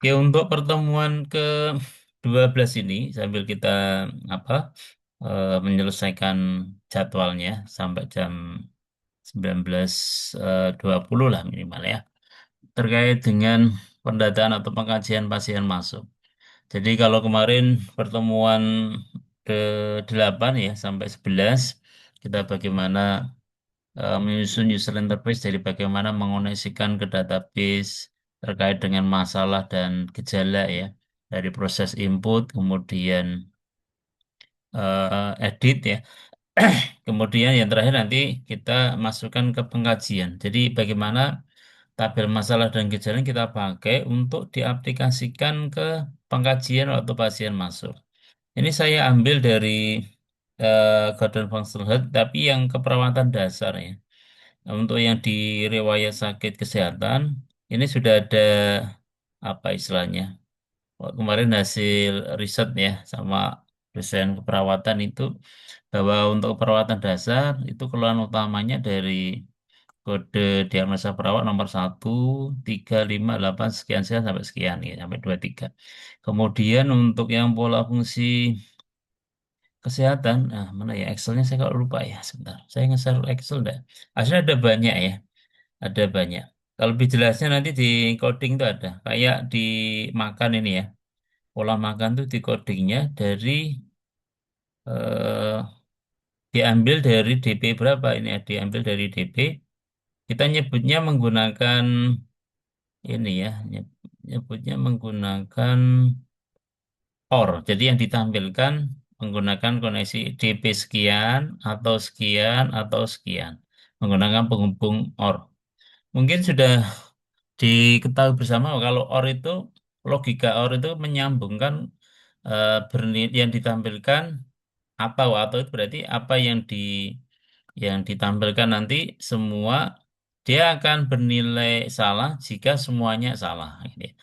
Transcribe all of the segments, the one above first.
Ya, untuk pertemuan ke-12 ini sambil kita apa menyelesaikan jadwalnya sampai jam 19.20 lah minimal ya. Terkait dengan pendataan atau pengkajian pasien masuk. Jadi kalau kemarin pertemuan ke-8 ya sampai 11 kita bagaimana menyusun user interface dari bagaimana mengoneksikan ke database terkait dengan masalah dan gejala ya dari proses input kemudian edit ya. Kemudian yang terakhir nanti kita masukkan ke pengkajian. Jadi bagaimana tabel masalah dan gejala yang kita pakai untuk diaplikasikan ke pengkajian waktu pasien masuk. Ini saya ambil dari Gordon Functional Health, tapi yang keperawatan dasar ya. Nah, untuk yang di riwayat sakit kesehatan, ini sudah ada apa istilahnya? Kemarin hasil riset ya sama dosen keperawatan itu bahwa untuk keperawatan dasar itu keluhan utamanya dari kode diagnosa perawat nomor 1, 3, 5, 8 sekian sekian sampai sekian ya sampai 23. Kemudian untuk yang pola fungsi kesehatan, nah mana ya Excelnya saya kok lupa ya sebentar. Saya nge-share Excel enggak? Aslinya ada banyak ya. Ada banyak. Kalau lebih jelasnya nanti di coding itu ada. Kayak di makan ini ya. Pola makan tuh di codingnya dari eh, diambil dari DP berapa ini ya. Diambil dari DP. Kita nyebutnya menggunakan ini ya. Nyebutnya menggunakan OR. Jadi yang ditampilkan menggunakan koneksi DP sekian atau sekian atau sekian. Menggunakan penghubung OR. Mungkin sudah diketahui bersama kalau OR itu logika OR itu menyambungkan yang ditampilkan atau itu berarti apa yang ditampilkan nanti semua dia akan bernilai salah jika semuanya salah. Gitu ya.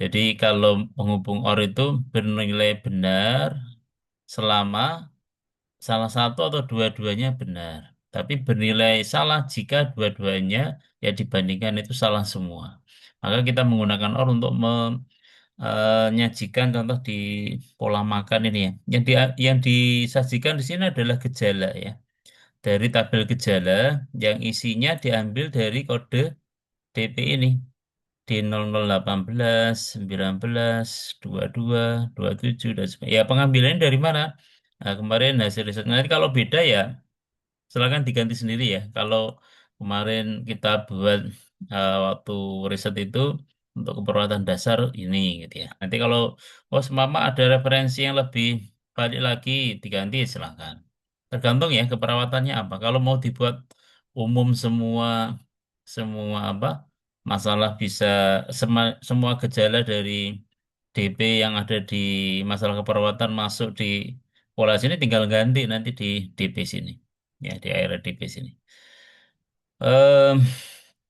Jadi kalau penghubung OR itu bernilai benar selama salah satu atau dua-duanya benar. Tapi bernilai salah jika dua-duanya ya dibandingkan itu salah semua. Maka kita menggunakan OR untuk menyajikan contoh di pola makan ini ya. Yang disajikan di sini adalah gejala ya. Dari tabel gejala yang isinya diambil dari kode DP ini. Di 0018, 19, 22, 27, dan sebagainya. Ya, pengambilannya dari mana? Nah, kemarin hasil riset. Nanti kalau beda ya, silakan diganti sendiri ya. Kalau kemarin kita buat waktu riset itu untuk keperawatan dasar ini gitu ya. Nanti kalau oh semama ada referensi yang lebih balik lagi diganti silakan. Tergantung ya keperawatannya apa. Kalau mau dibuat umum semua semua apa masalah bisa semua gejala dari DP yang ada di masalah keperawatan masuk di pola sini tinggal ganti nanti di DP sini ya di area DP sini. Em,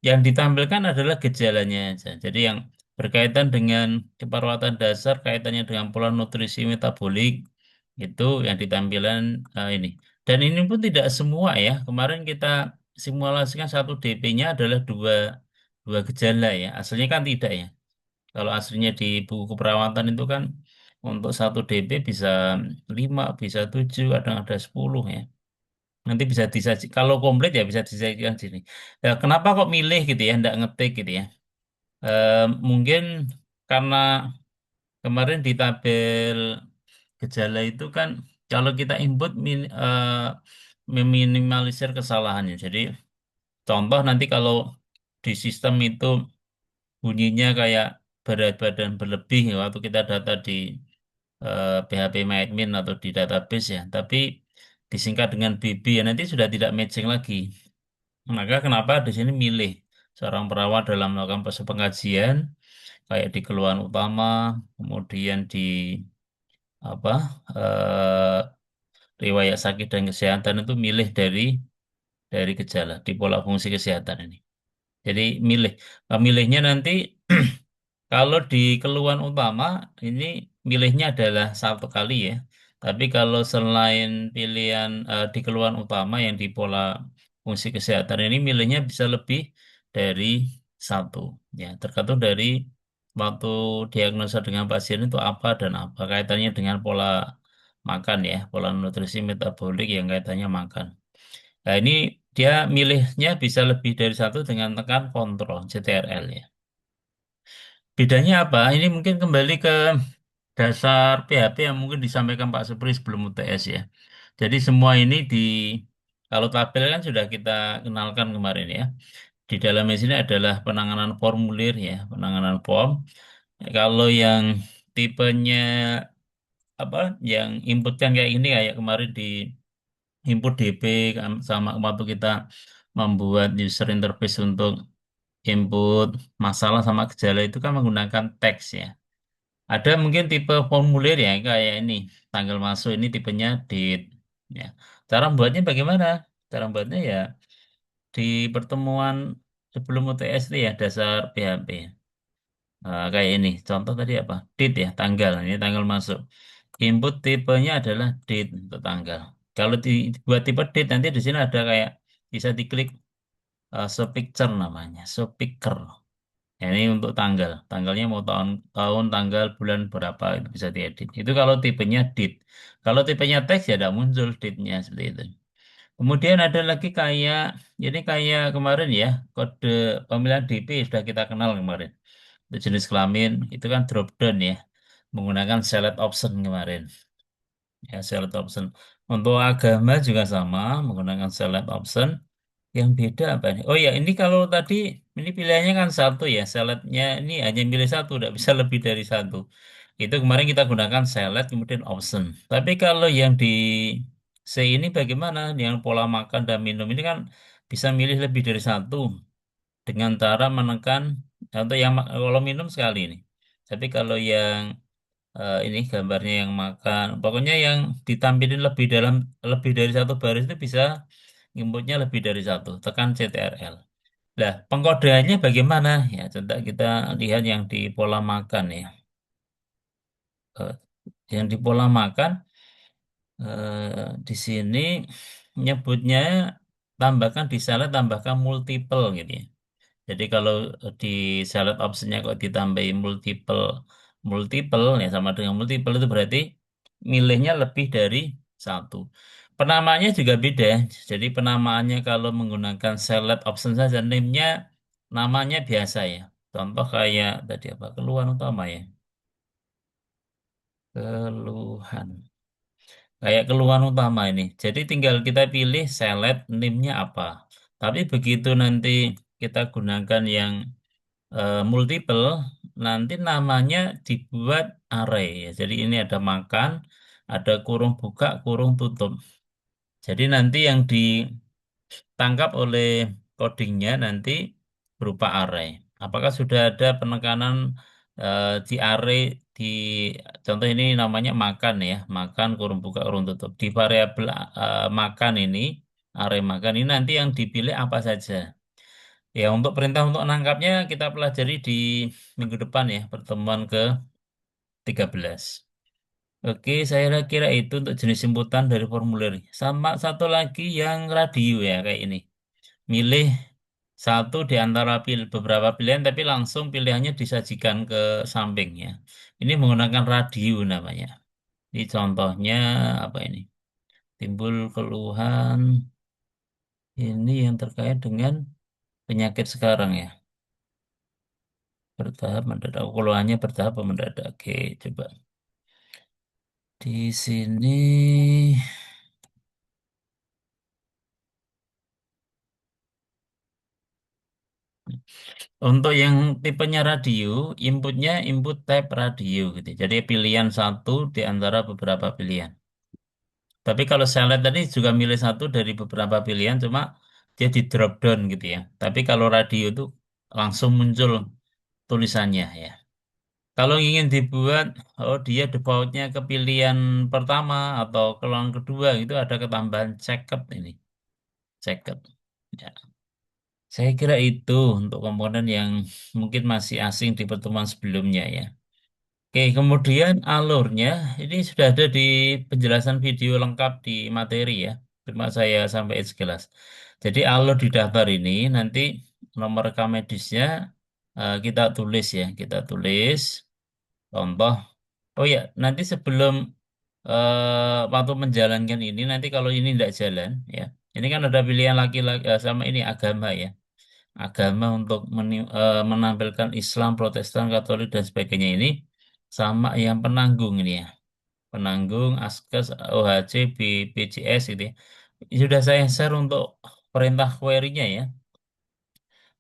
yang ditampilkan adalah gejalanya aja. Jadi yang berkaitan dengan keperawatan dasar, kaitannya dengan pola nutrisi metabolik, itu yang ditampilan ini. Dan ini pun tidak semua ya. Kemarin kita simulasikan satu DP-nya adalah dua gejala ya. Aslinya kan tidak ya. Kalau aslinya di buku keperawatan itu kan untuk satu DP bisa 5, bisa 7, kadang ada 10 ya. Nanti bisa disaji. Kalau komplit ya bisa disajikan sini. Ya, kenapa kok milih gitu ya, nggak ngetik gitu ya? Mungkin karena kemarin di tabel gejala itu kan kalau kita input meminimalisir kesalahannya. Jadi contoh nanti kalau di sistem itu bunyinya kayak berat badan berlebih ya, waktu kita data di PHP MyAdmin atau di database ya, tapi disingkat dengan BB ya nanti sudah tidak matching lagi. Maka kenapa di sini milih seorang perawat dalam melakukan proses pengkajian kayak di keluhan utama, kemudian di apa riwayat sakit dan kesehatan itu milih dari gejala di pola fungsi kesehatan ini. Jadi milihnya nanti kalau di keluhan utama ini milihnya adalah satu kali ya. Tapi kalau selain pilihan di keluhan utama yang di pola fungsi kesehatan ini milihnya bisa lebih dari satu. Ya, tergantung dari waktu diagnosa dengan pasien itu apa dan apa kaitannya dengan pola makan ya, pola nutrisi metabolik yang kaitannya makan. Nah ini dia milihnya bisa lebih dari satu dengan tekan kontrol CTRL ya. Bedanya apa? Ini mungkin kembali ke dasar PHP yang mungkin disampaikan Pak Supri sebelum UTS ya. Jadi semua ini kalau tabel kan sudah kita kenalkan kemarin ya. Di dalamnya sini adalah penanganan formulir ya, penanganan form. Kalau yang tipenya apa, yang input kan kayak ini kayak kemarin di input DP sama waktu kita membuat user interface untuk input masalah sama gejala itu kan menggunakan teks ya. Ada mungkin tipe formulir ya kayak ini tanggal masuk ini tipenya date ya. Cara membuatnya bagaimana? Cara membuatnya ya di pertemuan sebelum UTS itu ya dasar PHP. Kayak ini contoh tadi apa? Date ya tanggal ini tanggal masuk. Input tipenya adalah date untuk tanggal. Kalau dibuat tipe date nanti di sini ada kayak bisa diklik show picture namanya, show picker. Ya, ini untuk tanggal. Tanggalnya mau tahun, tanggal, bulan berapa itu bisa diedit. Itu kalau tipenya date. Kalau tipenya teks ya tidak muncul date-nya seperti itu. Kemudian ada lagi kayak ini kayak kemarin ya kode pemilihan DP sudah kita kenal kemarin. Untuk jenis kelamin itu kan drop down ya menggunakan select option kemarin. Ya select option. Untuk agama juga sama menggunakan select option. Yang beda apa nih? Oh ya, ini kalau tadi ini pilihannya kan satu ya, seletnya ini hanya milih satu, tidak bisa lebih dari satu. Itu kemarin kita gunakan select kemudian option. Tapi kalau yang di C ini bagaimana? Yang pola makan dan minum ini kan bisa milih lebih dari satu dengan cara menekan untuk yang kalau minum sekali ini. Tapi kalau yang ini gambarnya yang makan, pokoknya yang ditampilin lebih dari satu baris itu bisa inputnya lebih dari satu, tekan CTRL. Nah, pengkodeannya bagaimana? Ya, coba kita lihat yang di pola makan ya. Eh, yang di pola makan di sini nyebutnya tambahkan di salad tambahkan multiple gitu ya. Jadi kalau di salad optionnya kok ditambahin multiple multiple ya sama dengan multiple itu berarti milihnya lebih dari satu. Penamaannya juga beda ya. Jadi penamaannya kalau menggunakan select option saja name-nya namanya biasa ya. Contoh kayak tadi apa? Keluhan utama ya. Keluhan. Kayak keluhan utama ini. Jadi tinggal kita pilih select name-nya apa. Tapi begitu nanti kita gunakan yang multiple, nanti namanya dibuat array ya. Jadi ini ada makan, ada kurung buka, kurung tutup. Jadi nanti yang ditangkap oleh codingnya nanti berupa array. Apakah sudah ada penekanan di array di contoh ini namanya makan ya, makan kurung buka kurung tutup. Di variabel makan ini, array makan ini nanti yang dipilih apa saja. Ya, untuk perintah untuk menangkapnya kita pelajari di minggu depan ya, pertemuan ke-13. Oke, saya kira itu untuk jenis inputan dari formulir. Sama satu lagi yang radio ya, kayak ini. Milih satu di antara beberapa pilihan, tapi langsung pilihannya disajikan ke samping ya. Ini menggunakan radio namanya. Ini contohnya apa ini? Timbul keluhan ini yang terkait dengan penyakit sekarang ya. Bertahap mendadak. Keluhannya bertahap apa mendadak. Oke, coba. Di sini untuk yang tipenya radio, inputnya input type radio gitu. Jadi pilihan satu di antara beberapa pilihan. Tapi kalau select tadi juga milih satu dari beberapa pilihan, cuma dia di drop down gitu ya. Tapi kalau radio itu langsung muncul tulisannya ya. Kalau ingin dibuat, oh dia defaultnya ke pilihan pertama atau keluhan kedua itu ada ketambahan checked ini, checked. Ya. Saya kira itu untuk komponen yang mungkin masih asing di pertemuan sebelumnya ya. Oke, kemudian alurnya ini sudah ada di penjelasan video lengkap di materi ya. Cuma saya sampaikan sekilas. Jadi alur di daftar ini nanti nomor rekam medisnya kita tulis ya, kita tulis contoh. Oh ya, nanti sebelum waktu menjalankan ini, nanti kalau ini tidak jalan, ya, ini kan ada pilihan laki-laki sama ini agama ya, agama untuk menampilkan Islam, Protestan, Katolik dan sebagainya ini, sama yang penanggung ini ya, penanggung, Askes, OHC, BPJS gitu ya. Sudah saya share untuk perintah query-nya ya,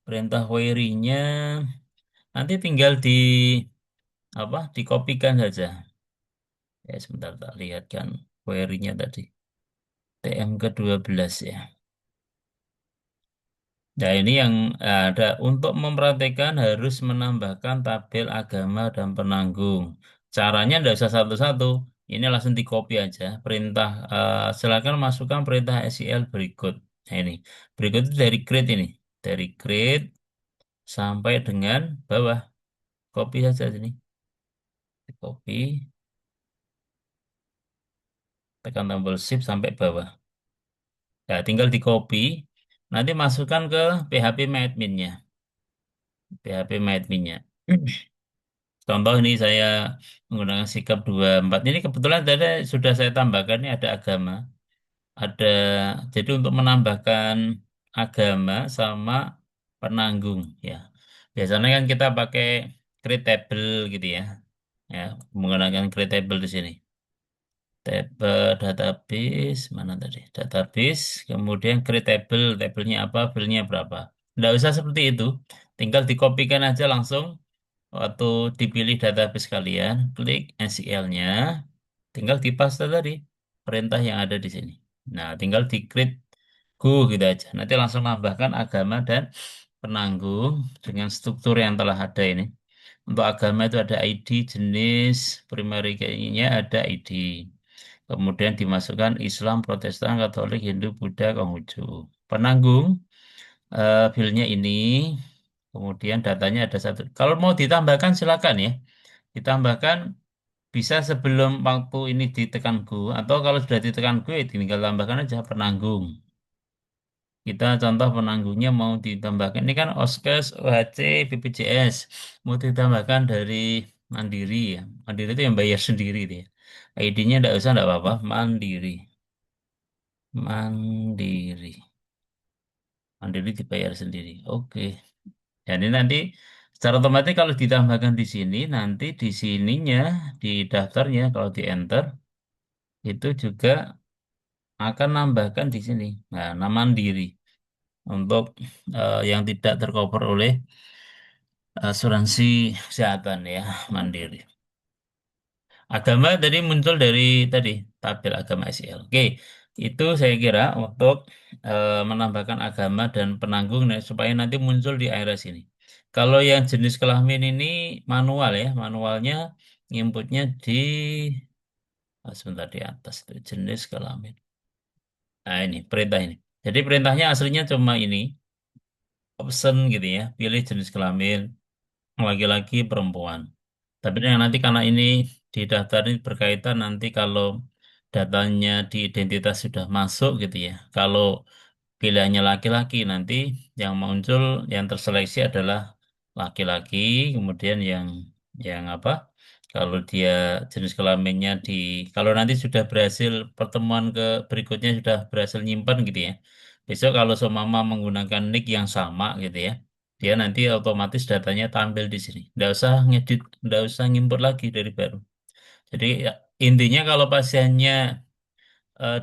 perintah query-nya nanti tinggal di apa, dikopikan saja. Ya, sebentar tak lihat kan query-nya tadi. TM ke-12 ya. Nah, ini yang ada untuk mempraktekkan harus menambahkan tabel agama dan penanggung. Caranya tidak usah satu-satu. Ini langsung di copy aja. Perintah silakan masukkan perintah SEL berikut. Nah, ini berikut itu dari create ini. Dari create sampai dengan bawah. Copy saja sini. Di copy, tekan tombol shift sampai bawah. Nah, tinggal di copy. Nanti masukkan ke PHP adminnya. PHP adminnya. Contoh ini saya menggunakan sikap 24. Ini kebetulan tadi sudah saya tambahkan ini ada agama. Ada jadi untuk menambahkan agama sama penanggung ya. Biasanya kan kita pakai create table gitu ya. Ya, menggunakan create table di sini. Tab database mana tadi? Database, kemudian create table, tabelnya apa, filenya berapa. Tidak usah seperti itu. Tinggal dikopikan aja langsung. Waktu dipilih database kalian, klik SQL-nya, tinggal dipaste tadi perintah yang ada di sini. Nah, tinggal di create go gitu aja. Nanti langsung tambahkan agama dan penanggung dengan struktur yang telah ada ini. Untuk agama itu ada ID, jenis, primary key-nya ada ID. Kemudian dimasukkan Islam, Protestan, Katolik, Hindu, Buddha, Konghucu. Penanggung, filenya ini. Kemudian datanya ada satu. Kalau mau ditambahkan silakan ya. Ditambahkan bisa sebelum waktu ini ditekan go atau kalau sudah ditekan go ya tinggal tambahkan aja penanggung. Kita contoh penanggungnya mau ditambahkan ini kan Oskes, OHC, BPJS. Mau ditambahkan dari Mandiri ya. Mandiri itu yang bayar sendiri dia. ID-nya tidak usah, tidak apa-apa. Mandiri. Mandiri. Mandiri dibayar sendiri. Oke. Jadi nanti secara otomatis kalau ditambahkan di sini, nanti di sininya, di daftarnya, kalau di enter, itu juga akan nambahkan di sini. Nah, nama Mandiri untuk yang tidak tercover oleh asuransi kesehatan ya, Mandiri. Agama tadi muncul dari tadi tabel agama SEL. Oke, itu saya kira untuk menambahkan agama dan penanggung supaya nanti muncul di area sini. Kalau yang jenis kelamin ini manual ya, manualnya inputnya di sebentar di atas itu jenis kelamin. Nah ini perintah ini. Jadi perintahnya aslinya cuma ini option gitu ya, pilih jenis kelamin laki-laki perempuan. Tapi yang nanti karena ini di daftar ini berkaitan nanti kalau datanya di identitas sudah masuk gitu ya. Kalau pilihannya laki-laki nanti yang muncul yang terseleksi adalah laki-laki, kemudian yang apa? Kalau dia jenis kelaminnya kalau nanti sudah berhasil pertemuan ke berikutnya sudah berhasil nyimpan gitu ya. Besok kalau seumpama menggunakan nick yang sama gitu ya, dia nanti otomatis datanya tampil di sini. Nggak usah ngedit, nggak usah ngimport lagi dari baru. Jadi ya, intinya kalau pasiennya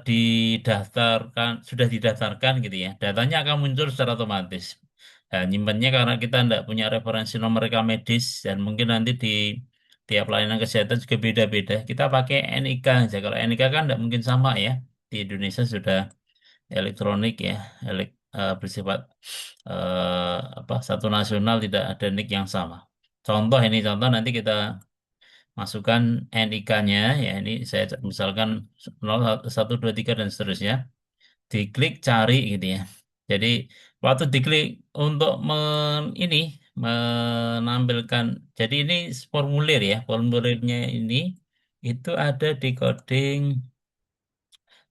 didaftarkan, sudah didaftarkan gitu ya, datanya akan muncul secara otomatis. Nah, nyimpannya karena kita tidak punya referensi nomor rekam medis dan mungkin nanti di tiap layanan kesehatan juga beda-beda. Kita pakai NIK aja. Kalau NIK kan tidak mungkin sama ya. Di Indonesia sudah elektronik ya, bersifat apa satu nasional tidak ada NIK yang sama. Contoh ini contoh nanti kita masukkan NIK-nya ya ini saya misalkan 0123 dan seterusnya diklik cari gitu ya. Jadi waktu diklik untuk ini menampilkan jadi ini formulir ya formulirnya ini itu ada di coding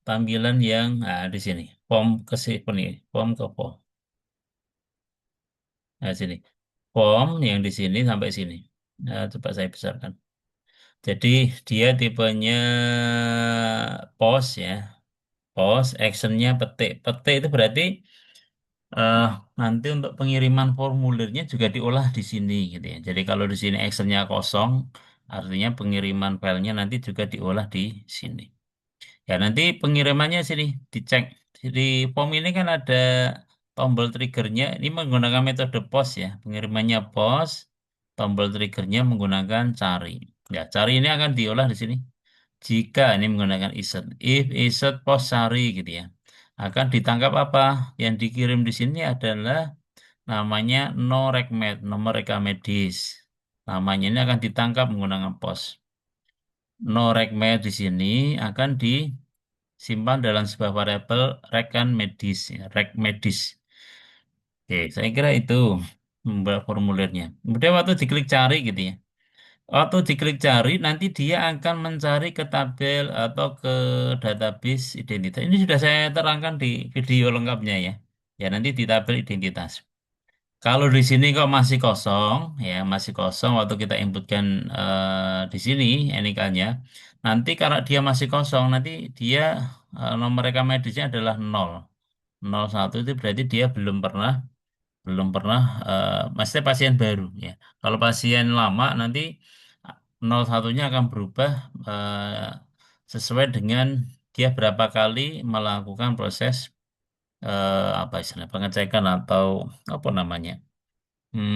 tampilan yang di sini form ke sini form ke form nah sini form yang di sini sampai sini. Nah, coba saya besarkan. Jadi dia tipenya pos ya, pos, actionnya petik. Petik itu berarti eh, nanti untuk pengiriman formulirnya juga diolah di sini gitu ya. Jadi kalau di sini actionnya kosong, artinya pengiriman filenya nanti juga diolah di sini. Ya nanti pengirimannya sini dicek. Di form ini kan ada tombol triggernya. Ini menggunakan metode POS ya. Pengirimannya POS, tombol triggernya menggunakan cari. Ya cari ini akan diolah di sini. Jika ini menggunakan isert, if isert POS cari gitu ya, akan ditangkap apa? Yang dikirim di sini adalah namanya no regmed, nomor reka medis. Namanya ini akan ditangkap menggunakan POS. No regmed di sini akan disimpan dalam sebuah variabel rekan medis, ya, rek medis. Oke, saya kira itu membuat formulirnya. Kemudian waktu diklik cari gitu ya. Waktu diklik cari, nanti dia akan mencari ke tabel atau ke database identitas. Ini sudah saya terangkan di video lengkapnya ya. Ya nanti di tabel identitas. Kalau di sini kok masih kosong, ya masih kosong waktu kita inputkan di sini NIK-nya. Nanti kalau dia masih kosong, nanti dia nomor rekam medisnya adalah 0. 01 itu berarti dia belum pernah maksudnya pasien baru ya. Kalau pasien lama nanti 01-nya akan berubah sesuai dengan dia berapa kali melakukan proses apa istilahnya pengecekan atau apa namanya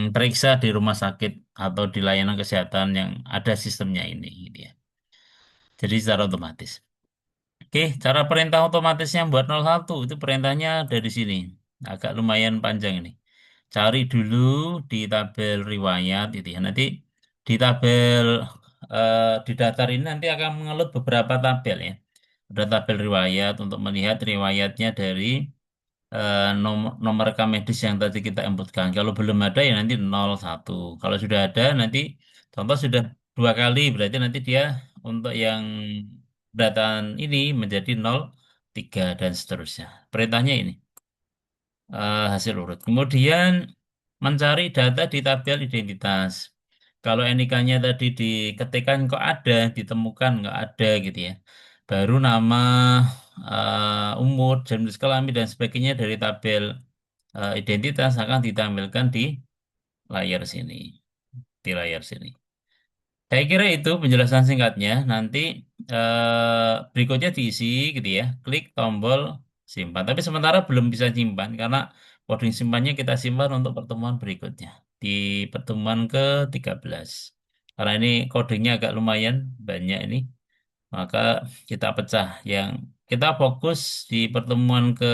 periksa di rumah sakit atau di layanan kesehatan yang ada sistemnya ini gitu ya. Jadi secara otomatis. Oke, cara perintah otomatisnya buat 01 itu perintahnya dari sini. Agak lumayan panjang ini. Cari dulu di tabel riwayat itu ya. Nanti di tabel di daftar ini nanti akan mengelut beberapa tabel ya. Ada tabel riwayat untuk melihat riwayatnya dari nomor rekam medis yang tadi kita inputkan. Kalau belum ada ya nanti 01. Kalau sudah ada nanti contoh sudah 2 kali berarti nanti dia untuk yang dataan ini menjadi 03 dan seterusnya. Perintahnya ini hasil urut. Kemudian mencari data di tabel identitas. Kalau NIK-nya tadi diketikkan kok ada, ditemukan nggak ada gitu ya. Baru nama, umur, jenis kelamin dan sebagainya dari tabel identitas akan ditampilkan di layar sini, di layar sini. Saya kira itu penjelasan singkatnya. Nanti berikutnya diisi gitu ya. Klik tombol simpan. Tapi sementara belum bisa simpan karena coding simpannya kita simpan untuk pertemuan berikutnya. Di pertemuan ke-13. Karena ini codingnya agak lumayan banyak ini. Maka kita pecah. Yang kita fokus di pertemuan ke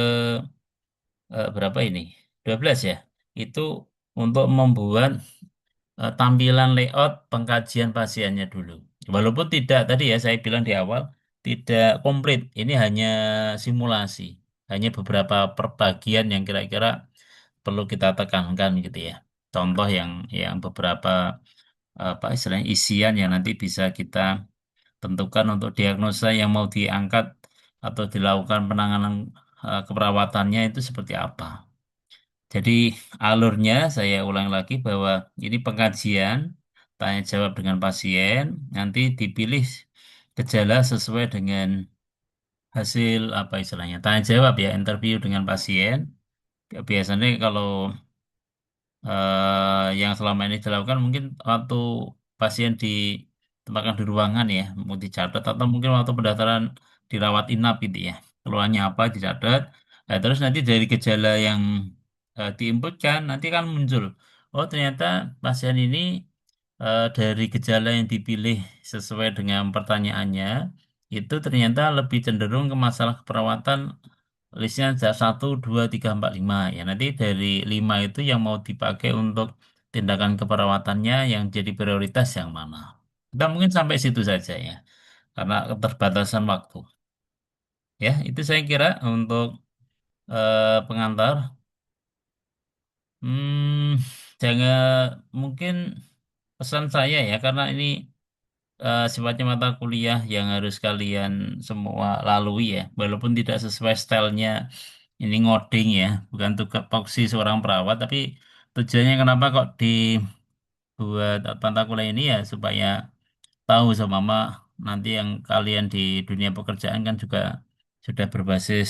berapa ini? 12 ya. Itu untuk membuat tampilan layout pengkajian pasiennya dulu. Walaupun tidak tadi ya saya bilang di awal tidak komplit. Ini hanya simulasi, hanya beberapa perbagian yang kira-kira perlu kita tekankan gitu ya. Contoh yang beberapa apa istilahnya isian yang nanti bisa kita tentukan untuk diagnosa yang mau diangkat atau dilakukan penanganan keperawatannya itu seperti apa. Jadi alurnya saya ulang lagi bahwa ini pengkajian, tanya jawab dengan pasien, nanti dipilih gejala sesuai dengan hasil apa istilahnya, tanya jawab ya, interview dengan pasien. Biasanya kalau yang selama ini dilakukan mungkin waktu pasien ditempatkan di ruangan ya, mau dicatat atau mungkin waktu pendaftaran dirawat inap gitu ya, keluhannya apa dicatat. Nah, terus nanti dari gejala yang diinputkan nanti kan muncul, oh ternyata pasien ini dari gejala yang dipilih sesuai dengan pertanyaannya itu ternyata lebih cenderung ke masalah keperawatan. Listnya ada 1, 2, 3, 4, 5 ya. Nanti dari 5 itu yang mau dipakai untuk tindakan keperawatannya yang jadi prioritas yang mana. Kita mungkin sampai situ saja ya, karena keterbatasan waktu. Ya, itu saya kira untuk pengantar. Hmm, jangan mungkin pesan saya ya, karena ini sifatnya mata kuliah yang harus kalian semua lalui ya, walaupun tidak sesuai stylenya ini ngoding ya, bukan tugas foksi seorang perawat, tapi tujuannya kenapa kok dibuat mata kuliah ini ya supaya tahu sama mama nanti yang kalian di dunia pekerjaan kan juga sudah berbasis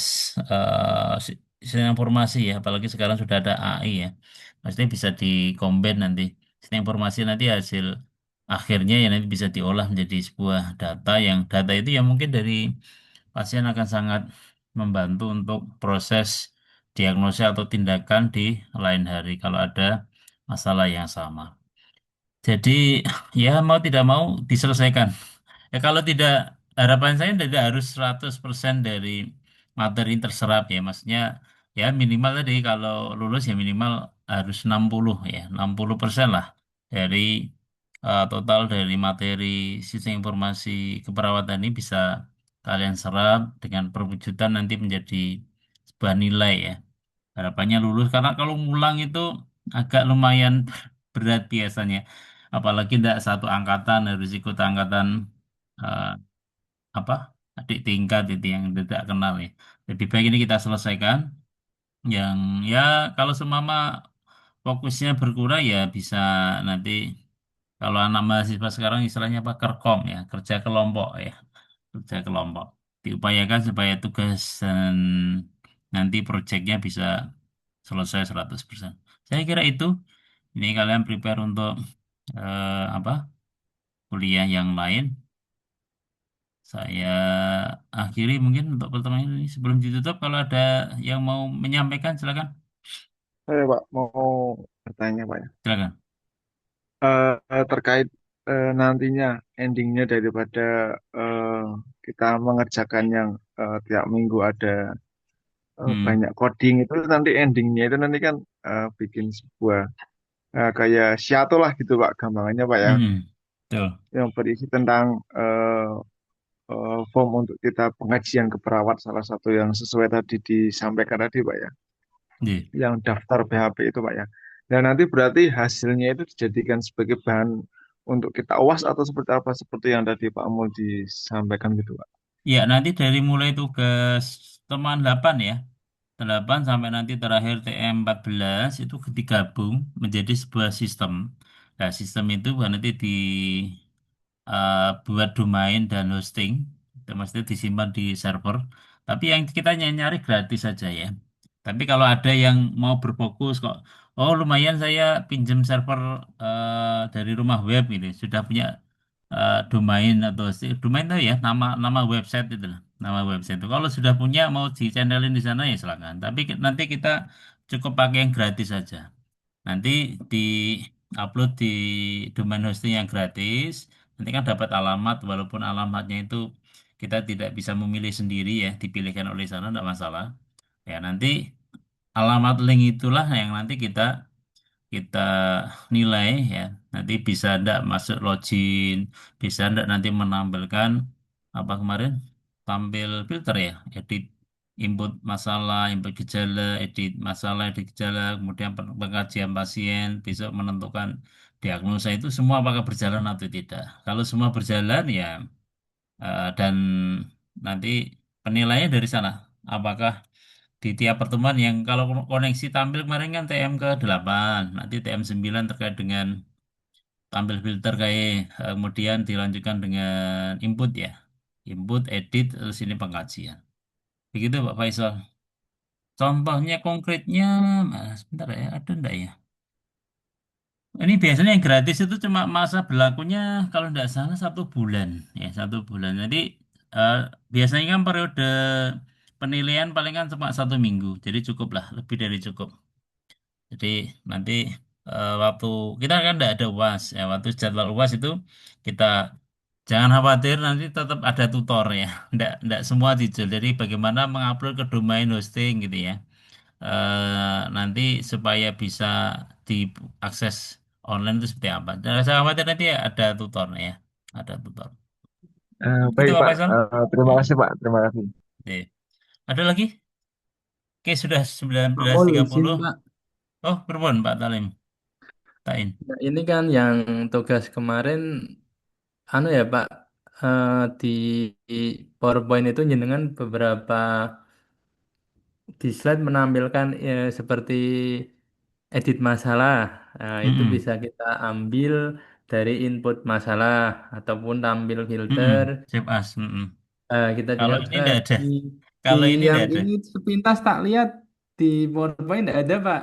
sistem informasi ya, apalagi sekarang sudah ada AI ya. Maksudnya bisa dikombin nanti sistem informasi nanti hasil akhirnya ya nanti bisa diolah menjadi sebuah data yang data itu ya mungkin dari pasien akan sangat membantu untuk proses diagnosa atau tindakan di lain hari kalau ada masalah yang sama. Jadi ya mau tidak mau diselesaikan. Ya kalau tidak, harapan saya tidak harus 100% dari materi terserap ya. Maksudnya ya minimal tadi kalau lulus ya minimal harus 60 ya. 60% lah dari total dari materi sistem informasi keperawatan ini bisa kalian serap dengan perwujudan nanti menjadi sebuah nilai ya. Harapannya lulus karena kalau ngulang itu agak lumayan berat biasanya. Apalagi tidak satu angkatan harus ikut angkatan eh, apa adik tingkat itu yang tidak kenal ya. Lebih baik ini kita selesaikan. Yang ya kalau semama fokusnya berkurang ya bisa nanti kalau anak mahasiswa sekarang istilahnya apa kerkom ya kerja kelompok ya kerja kelompok diupayakan supaya tugas dan nanti proyeknya bisa selesai 100%. Saya kira itu ini kalian prepare untuk apa kuliah yang lain. Saya akhiri mungkin untuk pertemuan ini sebelum ditutup kalau ada yang mau menyampaikan silakan. Saya Pak mau bertanya Pak ya. Silakan. Terkait nantinya endingnya daripada eh, kita mengerjakan yang tiap minggu ada Hmm. banyak coding itu nanti endingnya itu nanti kan bikin sebuah kayak Shiato lah gitu Pak gampangannya Pak ya Hmm. Betul. yang berisi tentang form untuk kita pengajian ke perawat salah satu yang sesuai tadi disampaikan tadi Pak ya Iya. yang daftar BHP itu Pak ya. Dan nanti berarti hasilnya itu dijadikan sebagai bahan untuk kita UAS atau seperti apa seperti yang tadi Pak Mul disampaikan gitu Pak. Ya, nanti dari mulai tugas teman 8 ya. 8 sampai nanti terakhir TM 14 itu digabung menjadi sebuah sistem. Nah, sistem itu nanti buat domain dan hosting. Itu maksudnya disimpan di server. Tapi yang kita nyari gratis saja ya. Tapi kalau ada yang mau berfokus kok, oh lumayan saya pinjam server dari rumah web gitu, sudah punya domain atau domain itu ya nama nama website itu lah, nama website itu. Kalau sudah punya mau di channelin di sana ya silakan. Tapi nanti kita cukup pakai yang gratis saja. Nanti di upload di domain hosting yang gratis. Nanti kan dapat alamat, walaupun alamatnya itu kita tidak bisa memilih sendiri ya, dipilihkan oleh sana tidak masalah. Ya nanti alamat link itulah yang nanti kita kita nilai ya. Nanti bisa ndak masuk login, bisa ndak nanti menampilkan apa kemarin tampil filter ya, edit input masalah, input gejala, edit masalah, edit gejala, kemudian pengkajian pasien, besok menentukan diagnosa itu semua apakah berjalan atau tidak. Kalau semua berjalan ya dan nanti penilaiannya dari sana. Apakah di tiap pertemuan yang kalau koneksi tampil kemarin kan TM ke 8 nanti TM 9 terkait dengan tampil filter kayak kemudian dilanjutkan dengan input ya. Input, edit, terus ini pengkajian. Begitu Pak Faisal. Contohnya konkretnya, sebentar ya, ada enggak ya? Ini biasanya yang gratis itu cuma masa berlakunya kalau tidak salah 1 bulan ya 1 bulan. Jadi eh, biasanya kan periode penilaian paling kan cuma 1 minggu. Jadi cukup lah, lebih dari cukup. Jadi nanti waktu kita kan tidak ada UAS ya waktu jadwal UAS itu kita jangan khawatir nanti tetap ada tutor ya tidak semua dijual jadi bagaimana mengupload ke domain hosting gitu ya nanti supaya bisa diakses online itu seperti apa jangan saya khawatir nanti ada tutor ya ada tutor itu Baik Pak Pak, Faisal. terima Hmm. kasih Pak, terima kasih. Oke. Ada lagi oke sudah sembilan Pak belas Mul tiga izin puluh. Pak. Oh berbun Pak Talim Tain. Nah, ini kan yang tugas kemarin, anu ya Pak, di PowerPoint itu jenengan beberapa di slide menampilkan seperti edit masalah. Nah, itu Mm-mm. bisa kita ambil dari input masalah ataupun tampil filter. Mm-mm. Save as. Mm-mm. Kita Kalau tinggal ini enggak ada. di Kalau ini yang enggak ada. ini sepintas tak lihat di PowerPoint tidak ada, Pak.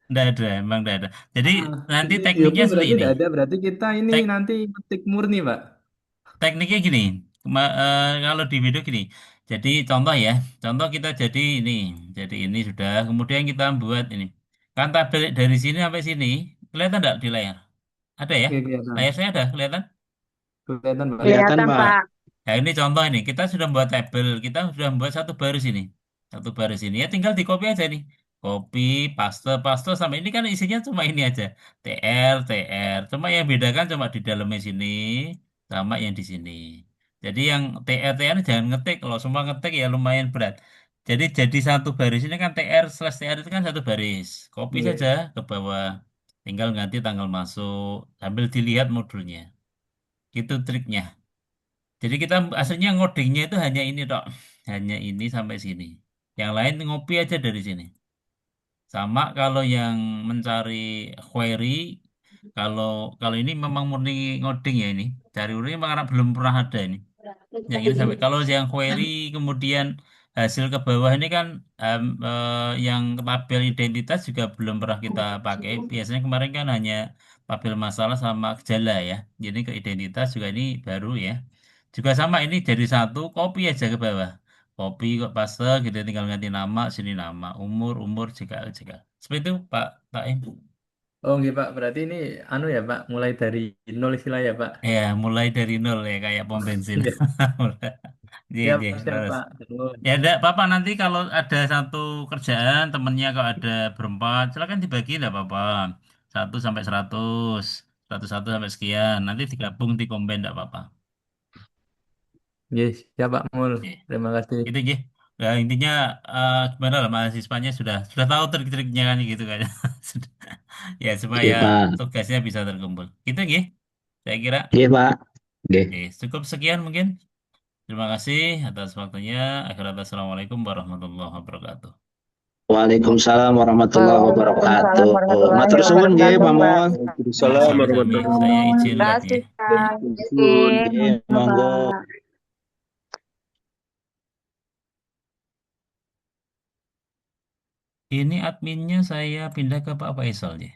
Enggak ada, emang enggak ada. Jadi Ah, nanti di video tekniknya pun seperti berarti ini. tidak ada. Berarti kita ini Tek nanti ketik murni, Pak. Tekniknya gini, kalau di video gini, jadi contoh ya, contoh kita jadi ini sudah, kemudian kita buat ini, kan tabel dari sini sampai sini, kelihatan enggak di layar? Ada ya? Oke, kelihatan. Layar saya ada, kelihatan? Kelihatan, Pak. Kelihatan, Kelihatan, Pak. Pak. Nah ini contoh ini, kita sudah membuat tabel, kita sudah membuat satu baris ini, ya tinggal di copy aja nih, copy, paste, paste, sampai ini kan isinya cuma ini aja, TR, cuma yang bedakan cuma di dalamnya sini, sama yang di sini. Jadi yang TR ini jangan ngetik, kalau semua ngetik ya lumayan berat. Jadi satu baris ini kan TR/TR itu kan satu baris, copy saja Iya. ke bawah, tinggal ganti tanggal masuk, sambil dilihat modulnya, itu triknya. Jadi kita aslinya ngodingnya itu hanya ini dok, hanya ini sampai sini. Yang lain ngopi aja dari sini. Sama kalau yang mencari query, kalau kalau ini memang murni ngoding ya ini. Cari query memang karena belum pernah ada ini. Yang ini sampai kalau yang query kemudian hasil ke bawah ini kan yang tabel identitas juga belum pernah kita pakai. Biasanya kemarin kan hanya tabel masalah sama gejala ya. Jadi ke identitas juga ini baru ya. Juga sama ini jadi satu copy aja ke bawah. Copy kok paste gitu tinggal ganti nama sini nama umur jika. Seperti itu Pak Im. Oh, nggih, Pak. Berarti ini anu ya, Pak, mulai dari nol istilah ya, Pak. Ya mulai dari nol ya kayak pom bensin. Iya. Iya, Siap, iya, siap, terus. Pak. Terus. Ya enggak apa-apa nanti kalau ada satu kerjaan temennya kalau ada berempat silakan dibagi enggak apa-apa. 1 sampai 100, 101 sampai sekian. Nanti digabung di komen enggak apa-apa. Yes, siap, Pak Mul. Oke. Terima kasih. Itu ya. Ya, intinya gimana lah mahasiswanya sudah tahu trik-triknya kan gitu kan. Sudah. Ya supaya Iya Pak, tugasnya bisa terkumpul. Gitu ya. Saya kira iya Pak. Oke. cukup sekian mungkin. Terima kasih atas waktunya. Assalamualaikum warahmatullahi wabarakatuh. Waalaikumsalam warahmatullahi Waalaikumsalam wabarakatuh. warahmatullahi Matur suwun nggih wabarakatuh, Pak Mbak. Mul. Waalaikumsalam Sami-sami. warahmatullahi Saya Terima izin wabarakatuh. log ya. kasih, Ya. Kak. Oke, Suwun nggih, monggo. Mbak. Ini adminnya saya pindah ke Pak Faisal ya.